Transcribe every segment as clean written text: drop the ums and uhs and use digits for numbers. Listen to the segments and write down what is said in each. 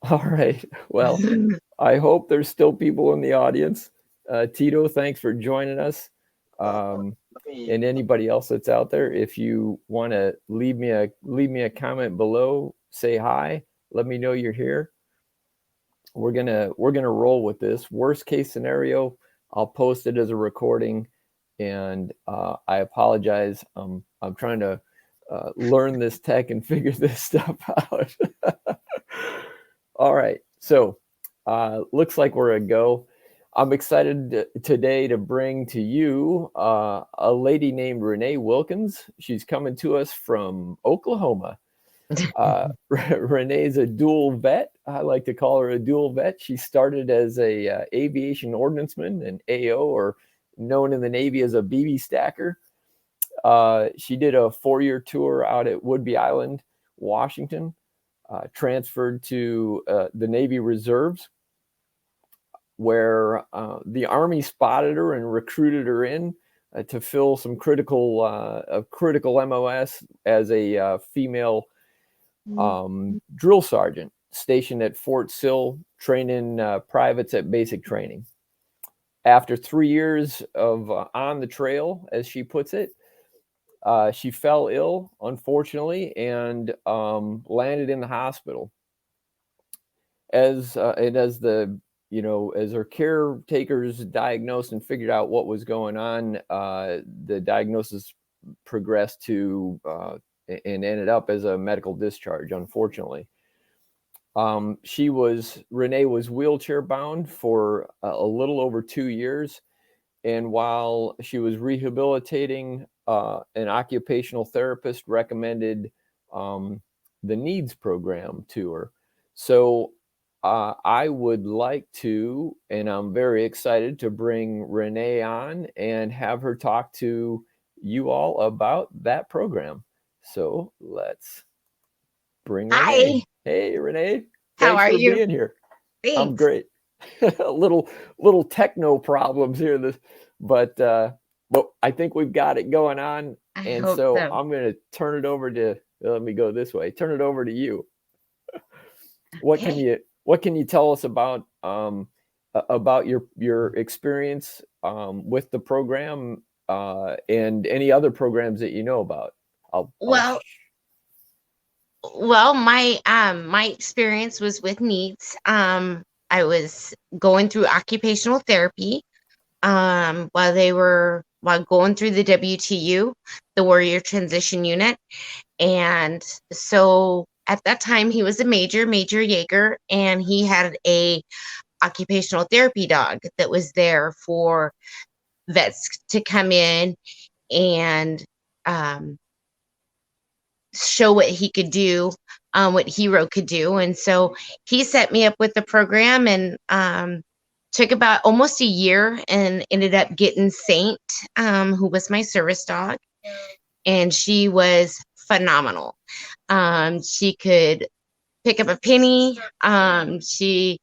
All right. Well, I hope there's still people in the audience. Tito, thanks for joining us. Um, and anybody else that's out there, if you want to leave me a comment below, say hi, let me know you're here. We're gonna roll with this. Worst case scenario, I'll post it as a recording, and I apologize. I'm trying to learn this tech and figure this stuff out. All right, so looks like we're a go. I'm excited today to bring to you a lady named Renee Wilkins. She's coming to us from Oklahoma. Renee's a dual vet. I like to call her a dual vet. She started as a aviation ordnanceman, an AO, or known in the Navy as a BB stacker. She did a 4-year tour out at Whidbey Island, Washington, transferred to the Navy Reserves, where the Army spotted her and recruited her in to fill some critical MOS as a female drill sergeant stationed at Fort Sill, training privates at basic training. After 3 years of on the trail, as she puts it, she fell ill, unfortunately, and landed in the hospital. As her caretakers diagnosed and figured out what was going on, the diagnosis progressed to and ended up as a medical discharge, unfortunately. Renee was wheelchair bound for a little over 2 years. And while she was rehabilitating, an occupational therapist recommended the NEEDS program to her. So I would like to, and I'm very excited to bring Renee on and have her talk to you all about that program. So let's bring Renee. Hi. Hey, Renee. How Thanks are for you? being here. I'm Thanks. great. little techno problems here, but I think we've got it going on. I And hope so so. I'm going to turn it over to. Let me go this way. Turn it over to you. What can Okay. you tell us about your experience with the program and any other programs that you know about? I'll Well, my experience was with needs. I was going through occupational therapy while going through the WTU, the Warrior Transition Unit. And so at that time he was a Major Yeager, and he had a occupational therapy dog that was there for vets to come in and um, show what he could do, what Hero could do. And so he set me up with the program, and took about almost a year, and ended up getting Saint, who was my service dog. And she was phenomenal. She could pick up a penny. She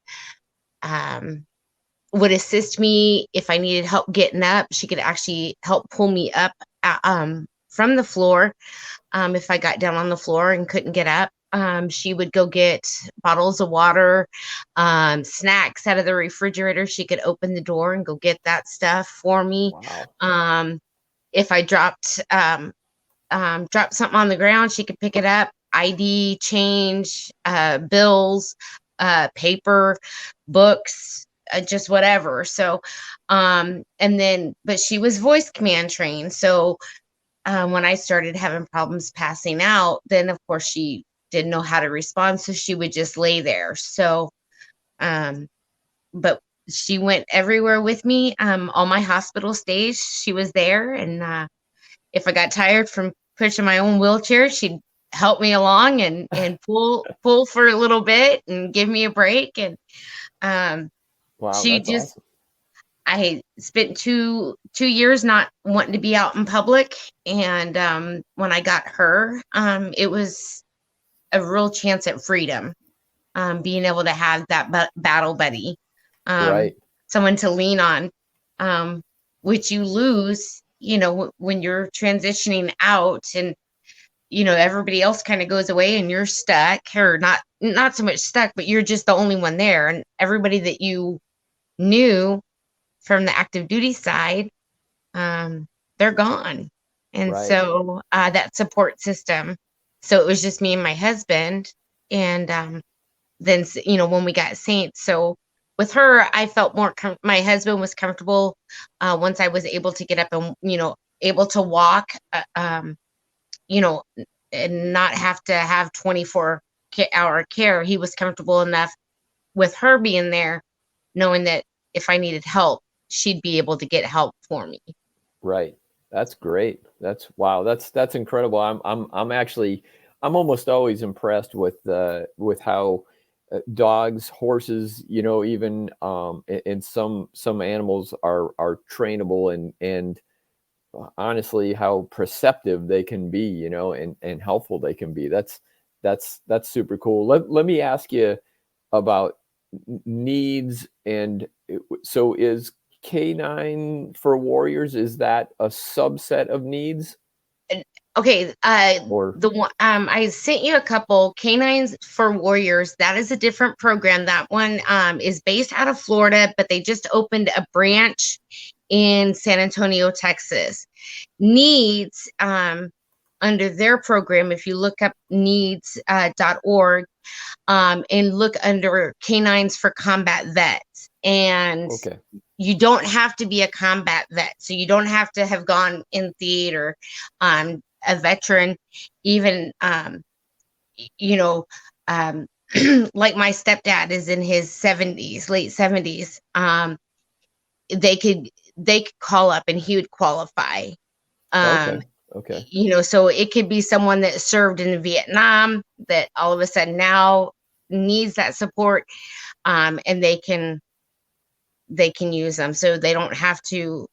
would assist me if I needed help getting up. She could actually help pull me up from the floor if I got down on the floor and couldn't get up. She would go get bottles of water, snacks out of the refrigerator. She could open the door and go get that stuff for me. Wow. If I dropped something on the ground, she could pick it up. ID, change, bills, paper, books, just whatever. So, but she was voice command trained. So when I started having problems passing out, then of course she didn't know how to respond. So she would just lay there. So, but she went everywhere with me. All my hospital stays, she was there. And if I got tired from pushing my own wheelchair, she'd help me along and pull for a little bit and give me a break. And Wow, she that's just awesome. I spent two years not wanting to be out in public. And when I got her, it was a real chance at freedom, being able to have that battle buddy, um, Right. someone to lean on, which you lose, when you're transitioning out. And everybody else kind of goes away and you're stuck, or not so much stuck, but you're just the only one there. And everybody that you knew from the active duty side, they're gone. And Right. so that support system. So it was just me and my husband. And then, when we got Saints. So with her, I felt my husband was comfortable once I was able to get up and, able to walk, you know, and not have to have 24-hour care. He was comfortable enough with her being there, knowing that if I needed help, she'd be able to get help for me. Right. That's great. Wow. That's incredible. I'm actually I'm almost always impressed with how dogs, horses, even and some animals are trainable and honestly how perceptive they can be, and helpful they can be. That's super cool. Let me ask you about needs so is Canine for Warriors, is that a subset of needs Okay, or the one I sent you a couple Canines for Warriors. That is a different program. That one is based out of Florida, but they just opened a branch in San Antonio, Texas. Needs under their program, if you look up needs.org and look under Canines for Combat Vets, and okay. you don't have to be a combat vet, so you don't have to have gone in theater, a veteran, even you know um, like my stepdad is in his 70s, late 70s. They could call up and he would qualify. um, Okay. Okay. so it could be someone that served in Vietnam that all of a sudden now needs that support, and they can use them, so they don't have to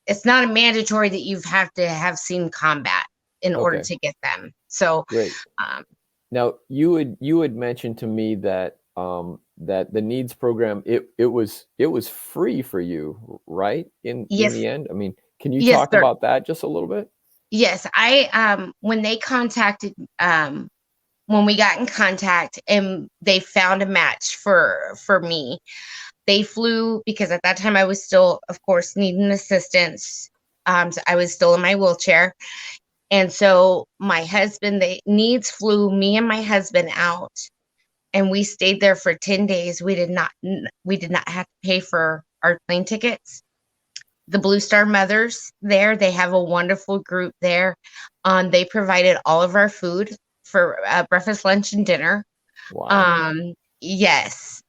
it's not a mandatory that you have to have seen combat in order Okay. to get them. So Great. um Now you had mentioned to me that the needs program it was free for you, right? In yes, the end? I mean, can you yes talk sir, about that just a little bit? yes. I when they contacted when we got in contact and they found a match for me, they flew, because at that time I was still, of course, needing assistance. So I was still in my wheelchair. And so my husband, they needs flew me and my husband out, and we stayed there for 10 days. We did not have to pay for our plane tickets. The Blue Star Mothers there, they have a wonderful group there. They provided all of our food for breakfast, lunch, and dinner. Wow. Yes,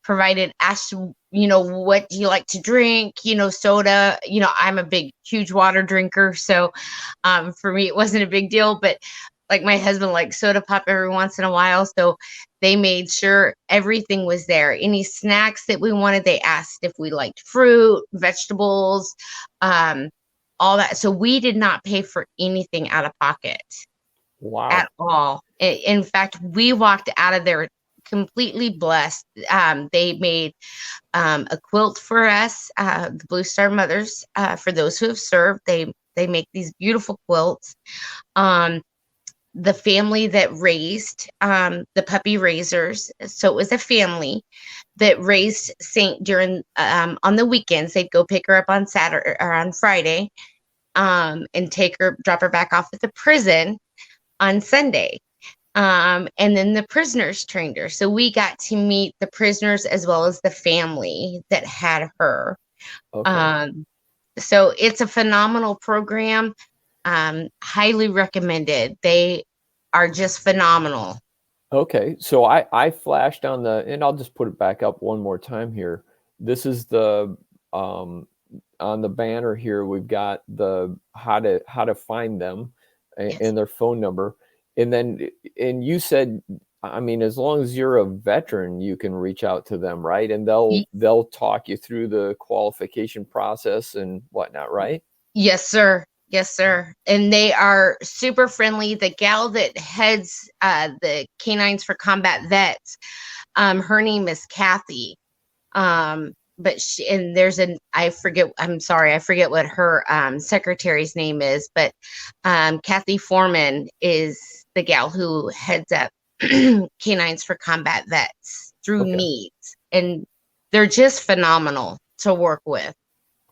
provided asked, what do you like to drink? Soda. I'm a big, huge water drinker, so for me it wasn't a big deal. But like my husband likes soda pop every once in a while, so they made sure everything was there. Any snacks that we wanted, they asked if we liked fruit, vegetables, um, all that. So we did not pay for anything out of pocket at Wow. all. In fact, we walked out of there completely blessed. They made a quilt for us, the Blue Star Mothers. For those who have served, they make these beautiful quilts. Um, the family that raised the puppy raisers, so it was a family that raised Saint during on the weekends. They'd go pick her up on Saturday or on Friday, and drop her back off at the prison on Sunday. And then the prisoners trained her. So we got to meet the prisoners as well as the family that had her. Okay. Um, so it's a phenomenal program. Highly recommended. They are just phenomenal. Okay. So I flashed on and I'll just put it back up one more time here. This is the um on the banner here we've got the how to find them Yes. and their phone number. And you said, I mean, as long as you're a veteran, you can reach out to them, right? And Y- they'll talk you through the qualification process and whatnot, right? Yes, sir. Yes, sir. And they are super friendly. The gal that heads the Canines for Combat Vets, her name is Kathy. Um, but I'm sorry, I forget what her secretary's name is, but Kathy Foreman is the gal who heads up Canines for Combat Vets through Okay. needs, and they're just phenomenal to work with.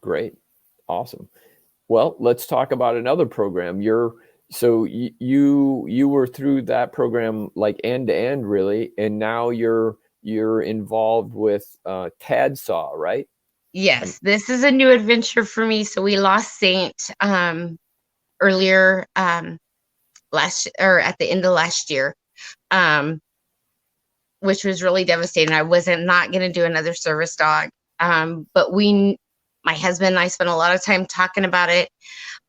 Great. Awesome. Well, let's talk about another program. You were through that program like end to end, really, and now you're involved with TADSAW, right? Yes, this is a new adventure for me. So we lost Saint earlier at the end of last year, which was really devastating. I wasn't not going to do another service dog, but my husband and I spent a lot of time talking about it,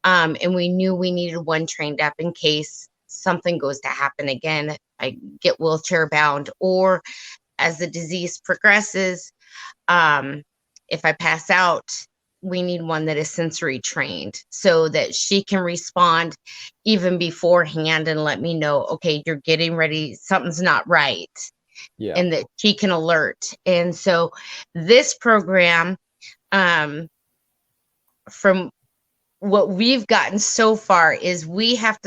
and we knew we needed one trained up in case something goes to happen again. I get wheelchair bound, or as the disease progresses, if I pass out, we need one that is sensory trained so that she can respond even beforehand and let me know, okay, you're getting ready, something's not right, Yeah. and that she can alert. And so this program, from what we've gotten so far, is we get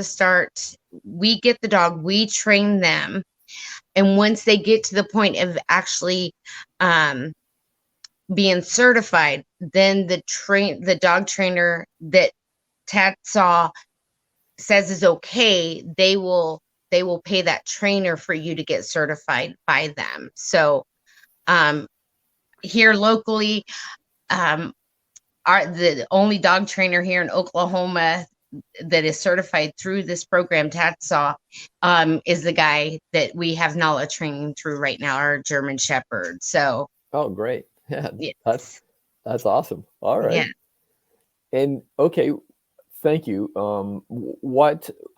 the dog, we train them. And once they get to the point of actually being certified, then the dog trainer that TADSAW says is okay, they will pay that trainer for you to get certified by them. So here locally, the only dog trainer here in Oklahoma that is certified through this program, TADSAW, is the guy that we have NALA training through right now, our German Shepherd. So, Oh, great. Yeah, yes. that's awesome. All right. Yeah. And okay, thank you.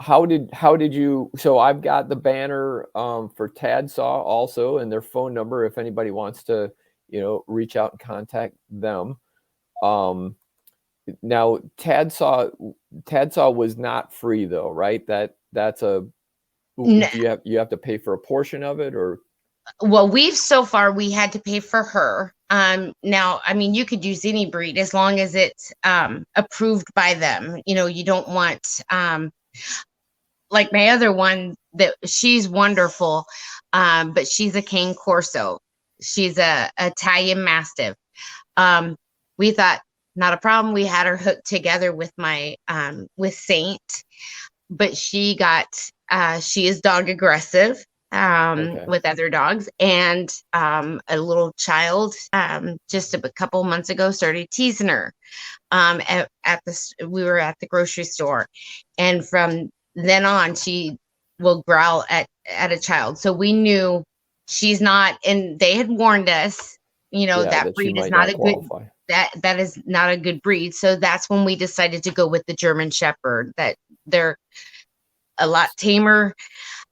How did you, so I've got the banner for TADSAW also, and their phone number if anybody wants to, reach out and contact them. Now TADSAW was not free though, right? That's a, No, you have to pay for a portion of it, or? well, so far we had to pay for her. Now, I mean, you could use any breed as long as it's approved by them. You don't want like my other one, that she's wonderful, but she's a Cane Corso. She's a Italian Mastiff. We thought not a problem. We had her hooked together with my with Saint, but she is dog aggressive Okay. with other dogs, and a little child just a couple months ago started teasing her. We were at the grocery store, and from then on she will growl at a child. So we knew she's not, and they had warned us, Yeah, that that she breed is might not not a good qualify. that is not a good breed. So that's when we decided to go with the German Shepherd, that they're a lot tamer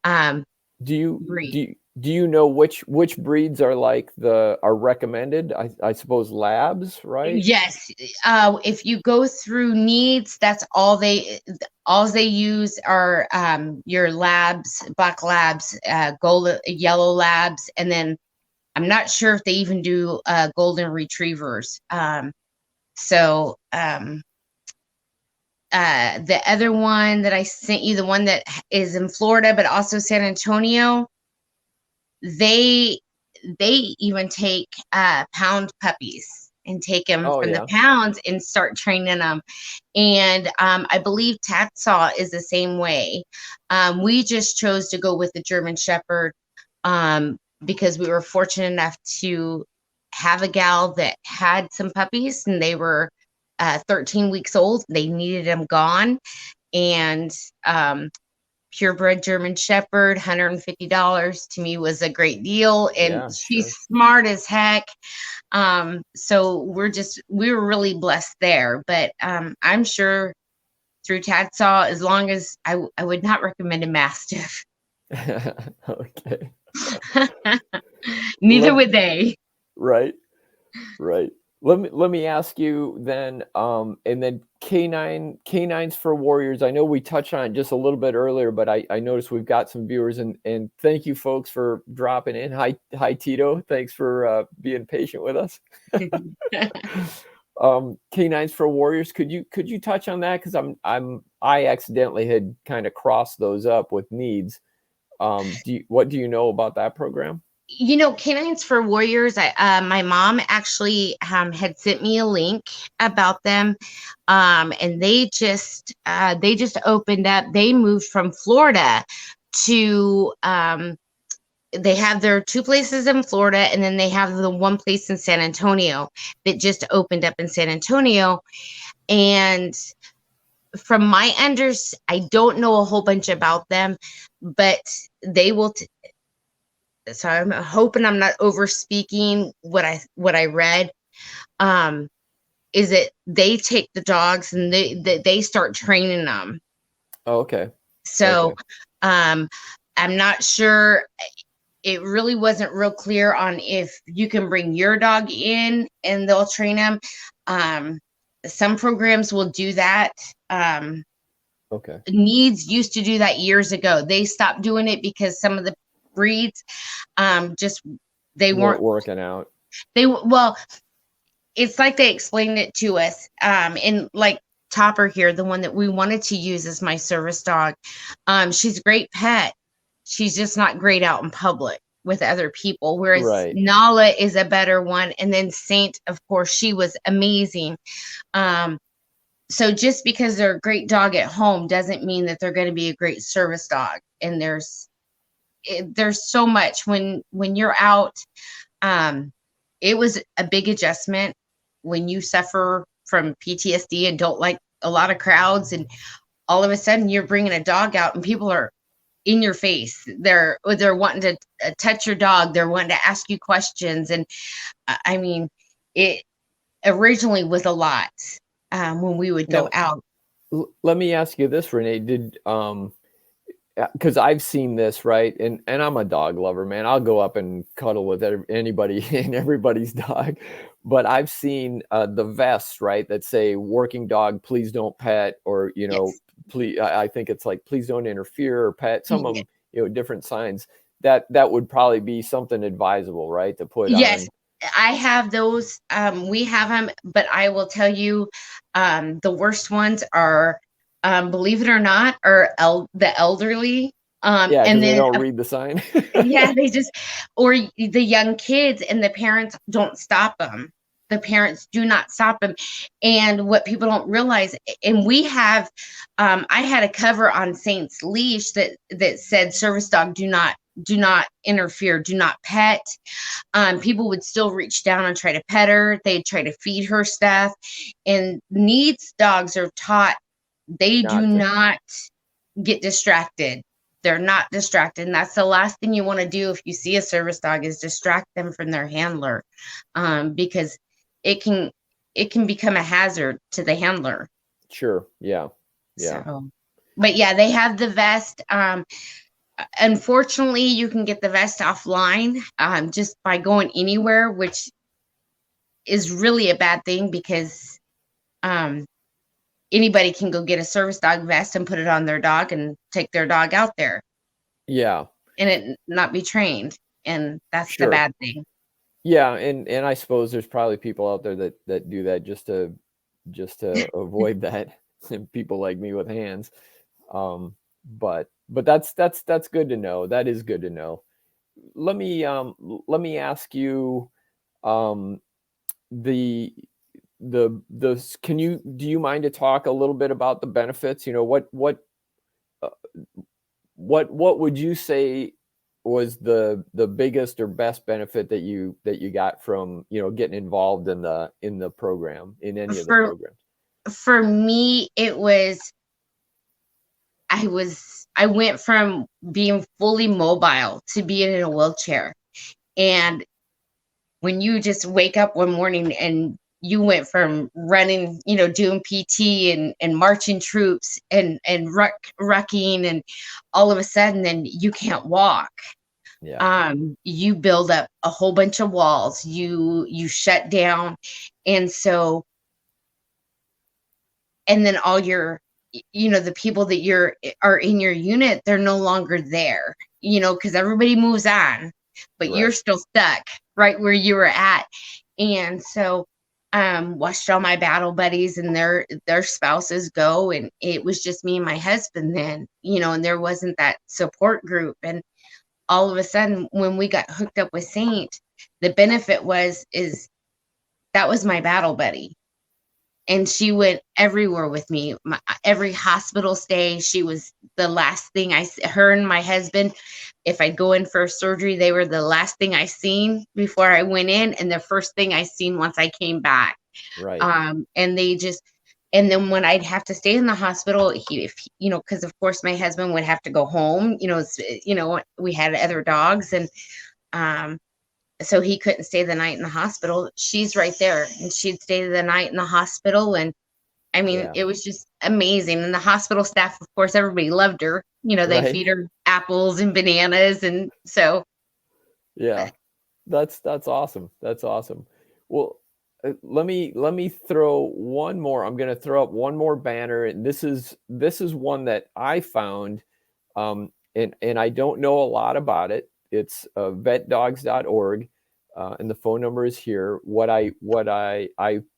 breed. Do you know which breeds are are recommended? I suppose labs, right? Yes. If you go through needs, that's all they use are your labs, black labs, gold, yellow labs, and then I'm not sure if they even do golden retrievers. So the other one that I sent you, the one that is in Florida, but also San Antonio, they even take pound puppies and take them Oh from the yeah. pounds and start training them. And I believe TADSAW is the same way. We just chose to go with the German Shepherd because we were fortunate enough to have a gal that had some puppies, and they were 13 weeks old. They needed them gone. And purebred German Shepherd, $150 to me was a great deal. And Yeah, she's sure. smart as heck. So we were really blessed there. But I'm sure through TADSAW, as long as I would not recommend a Mastiff. Okay. Neither Let would they. Right. Right. Let me ask you then, and then canines for warriors. I know we touched on it just a little bit earlier, but I noticed we've got some viewers, and thank you folks for dropping in. Hi Tito, thanks for being patient with us. Canines for warriors. Could you touch on that? Because I accidentally had kind of crossed those up with needs. What do you know about that program? Canines for Warriors, my mom actually had sent me a link about them. And they just opened up. They moved from Florida to they have their two places in Florida, and then they have the one place in San Antonio that just opened up in San Antonio. And from my I don't know a whole bunch about them, but they will so I'm hoping I'm not over speaking what I read. Um, is that they take the dogs and they start training them. Oh, okay. So Okay. I'm not sure. It really wasn't real clear on if you can bring your dog in and they'll train them. Some programs will do that. Okay. Needs used to do that years ago. They stopped doing it because some of the breeds just they Weren't weren't working out. well, it's like they explained it to us. And like Topper here, the one that we wanted to use as my service dog, she's a great pet. She's just not great out in public with other people, whereas Right. Nala is a better one. And then Saint, of course, she was amazing. So just because they're a great dog at home doesn't mean that they're going to be a great service dog. And there's so much when you're out. It was a big adjustment when you suffer from PTSD and don't like a lot of crowds, and all of a sudden you're bringing a dog out and people are in your face. They're wanting to touch your dog. They're wanting to ask you questions. And I mean, it originally was a lot when we would go Now, out. let me ask you this, Renee. Did because I've seen this, right? And I'm a dog lover, man. I'll go up and cuddle with anybody and everybody's dog. But I've seen the vests, right, that say "working dog, please don't pet," or Yes. please. I think it's like "please don't interfere" or "pet." Some of Ye- them, different signs. That would probably be something advisable, right, to put Yes, on. I have those. We have them, but I will tell you, the worst ones are, believe it or not, are the elderly. Yeah, And because they then, don't read the sign. yeah, or the young kids, and the parents don't stop them. The parents do not stop them. And what people don't realize, and I had a cover on Saint's leash that said service dog, do not interfere, do not pet. People would still reach down and try to pet her. They'd try to feed her stuff. And needs dogs are taught they do Not to. not get distracted. They're not distracted. And that's the last thing you want to do if you see a service dog, is distract them from their handler, because it can become a hazard to the handler. Sure. Yeah. Yeah. So, but yeah, they have the vest. Unfortunately, you can get the vest offline, just by going anywhere, which is really a bad thing, because um, anybody can go get a service dog vest and put it on their dog and take their dog out there Yeah. and it not be trained. And that's the Sure. bad thing. Yeah, and I suppose there's probably people out there that do that just to avoid that, and people like me with hands. But that's good to know. That is good to know. Let me ask you, um the can you do you mind to talk a little bit about the benefits? Uh, what would you say was the biggest or best benefit that you got from getting involved in the program, in any of the For programs? for me, I went from being fully mobile to being in a wheelchair. And when you just wake up one morning and you went from running, doing PT and marching troops and rucking, and all of a sudden then you can't walk. Yeah. You build up a whole bunch of walls, you shut down. And so, and then all your, the people that are in your unit, they're no longer there, because everybody moves on, but you're Right. still stuck right where you were at. And so, watched all my battle buddies and their spouses go, and it was just me and my husband then, and there wasn't that support group. And all of a sudden, when we got hooked up with Saint, the benefit is that was my battle buddy, and she went everywhere with me. Every hospital stay, she was the last thing her and my husband, if I'd go in for surgery, they were the last thing I seen before I went in, and the first thing I seen once I came back. Right. And they just, and then when I'd have to stay in the hospital, because of course my husband would have to go home, we had other dogs, and um, so he couldn't stay the night in the hospital. She's right there, and she'd stay the night in the hospital. And I mean, Yeah. it was just amazing. And the hospital staff, of course, everybody loved her. They Right. feed her apples and bananas. And so, Yeah. That's awesome. That's awesome. Well, let me throw one more. I'm going to throw up one more banner, and this is one that I found, and I don't know a lot about it. It's vetdogs.org, and the phone number is here. What I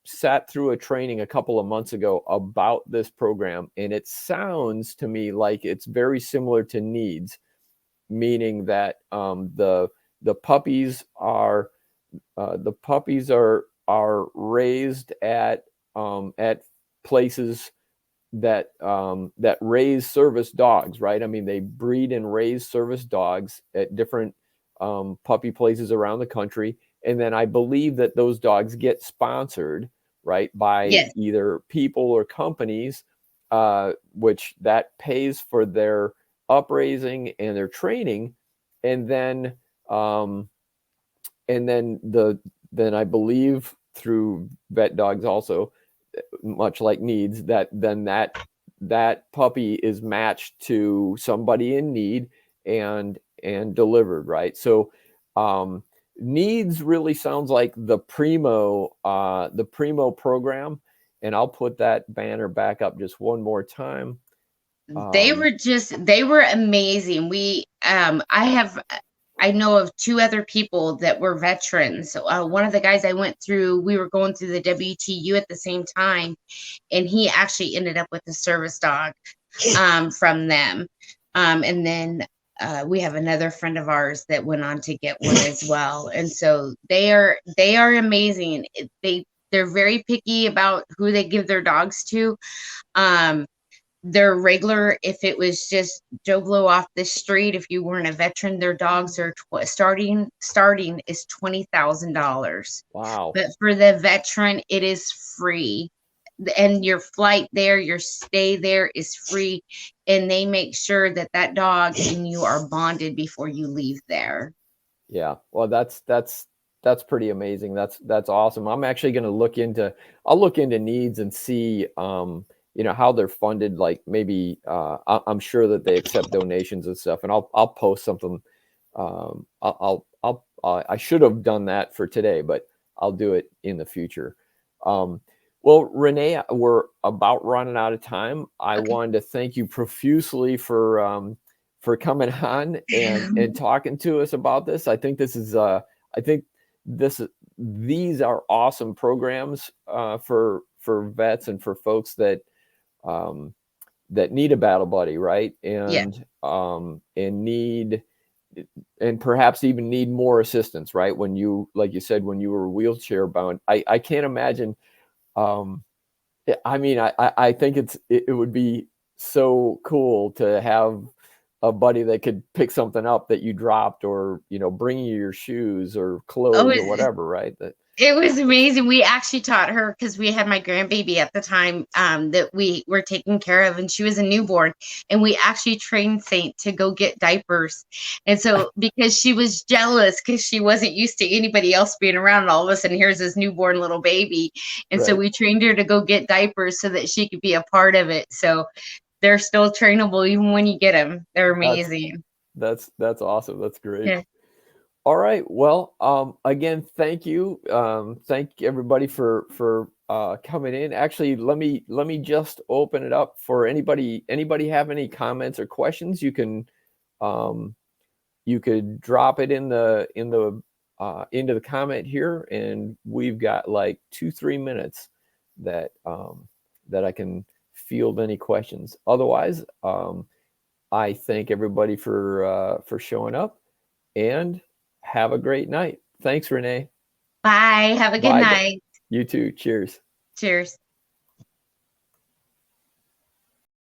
sat through a training a couple of months ago about this program, and it sounds to me like it's very similar to Needs, meaning that the puppies are raised at places that raise service dogs, right? I mean, they breed and raise service dogs at different puppy places around the country, and then I believe that those dogs get sponsored, right, by yes, either people or companies, which that pays for their upraising and their training, and then um, then I believe through vet dogs also, much like Needs, that puppy is matched to somebody in need and delivered, right? So Needs really sounds like the primo program, and I'll put that banner back up just one more time. Um, they were amazing. I know of two other people that were veterans. So, one of the guys I went through, we were going through the WTU at the same time, and he actually ended up with a service dog from them. And then we have another friend of ours that went on to get one as well. And so they are amazing. They're very picky about who they give their dogs to. Um, they're regular. If it was just Joe Blow off the street, if you weren't a veteran, their dogs are starting is $20,000. wow. But for the veteran, it is free, and your flight there, your stay there is free, and they make sure that that dog and you are bonded before you leave there. Yeah. Well, that's pretty amazing. That's awesome. I'm actually going to I'll look into Needs and see how they're funded. Like maybe I'm sure that they accept donations and stuff, and I'll post something. I should have done that for today, but I'll do it in the future. Um, well, Renee, we're about running out of time. I Okay. wanted to thank you profusely for coming on and talking to us about this. I think these are awesome programs for vets and for folks um, that need a battle buddy, right? Yeah. And perhaps even need more assistance, right? When you, like you said, when you were wheelchair bound, I can't imagine. Um, I mean, I think it would be so cool to have a buddy that could pick something up that you dropped, or bring you your shoes or Oh, clothes or whatever, right? it was amazing. We actually taught her, because we had my grandbaby at the time, that we were taking care of, and she was a newborn. And we actually trained Saint to go get diapers. And so, because she was jealous, because she wasn't used to anybody else being around, and all of a sudden, here's this newborn little baby. And so, Right. we trained her to go get diapers so that she could be a part of it. So, they're still trainable even when you get them. They're That's amazing. that's awesome. That's great. Yeah. All right. Well, again, thank you. Thank everybody for coming in. Actually, let me just open it up for anybody. Anybody have any comments or questions? Um, you could drop it in the into the comment here, and we've got like 2-3 minutes that that I can field any questions. Otherwise, I thank everybody for showing up, and have a great night. Thanks, Renee. Bye. Have a good Bye. night. You too. Cheers. Cheers.